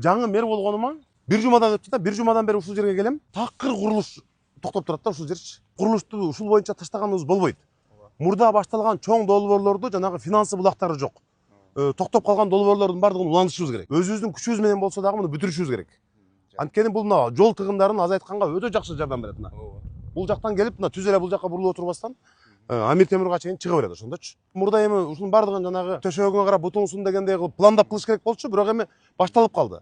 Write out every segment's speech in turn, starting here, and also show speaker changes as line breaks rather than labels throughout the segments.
Жаңы мэр болгонума бир жумадан өттү да, бир жумадан бери ушул жерге келем. Такыр курулуш токтоп турат да ушул жерчи. Курулушту ушул боюнча таштаганыбыз болбойт. Мурда башталган чоң долбоорлорду жанагы финансы булактары жок. Токтоп калган долбоорлордун бардыгын улантышыбыз керек. Өзүбүздүн күчүбүз менен болсо дагы муну бүтүрүшүбүз керек. Анткени бул мына жол тыгындарын азайтканга өтө жакшы жардам берет мына. Бул жактан келип мына түз эле бул жакка бурулуп отурбастан Амир Темурга чейин чыга берет ошондочу. Мурда эми ушунун бардыгын жанагы төшөгүнгө карап бутуңсун дегендей кылып пландап кылыш керек болчу, бирок эми башталып калды.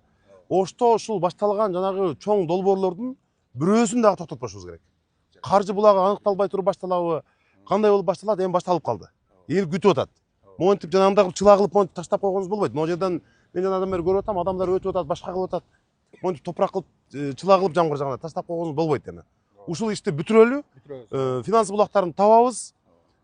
Ошто ушул башталган жанагы чоң долбоорлордун бирөөсүн дагы токтотпошубуз керек. Каржы булагы аныкталбай туруп башталабы, кандай болуп башталат, эми башталып калды. Эл күтүп атат. Монтип жанагындай кылып чыла кылып монтип таштап койгонубуз болбойт. Могу жерден мен жанадан бери көрүп атам, адамдар өтүп атат, башка кылып атат. Монтип топурак кылып, чыла кылып жамгыр жагына таштап койгонубуз болбойт эми. Ушул ишти бүтүрөлү, финансы булактарын табабыз.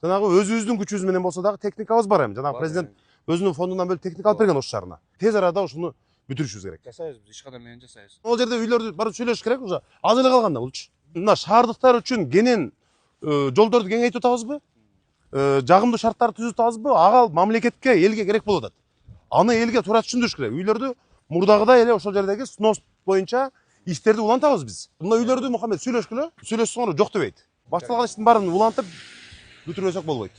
Жанагы өзүбүздүн күчүбүз менен болсо дагы техникабыз бар эми. Жанагы президент өзүнүн фондунан бөлүп техника алып берген ошол шаарына. Тез арада ушуну бүтүрүшүбүз керек.
Жасайбыз, биз иш кадам менен жасайбыз.
Ол жерде үйлөрдү барып сүйлөшүш керек уже. Аз эле калганда булчу. Мына шаардыктар үчүн кенен жолдорду кеңейтип атабызбы? Жагымдуу шарттарды түзүп атабызбы? Ага мамлекетке, элге керек болуп атат. Аны элге туура түшүндүрүш керек. Үйлөрдү мурдагыдай эле ошол жердеги снос боюнча иштерди улантабыз биз. Мына үйлөрдү Мухаммед сүйлөшкүлө, сүйлөшсөңөр жок дебейт. Башталган иштин баарын улантып бүтүрбөсөк болбойт.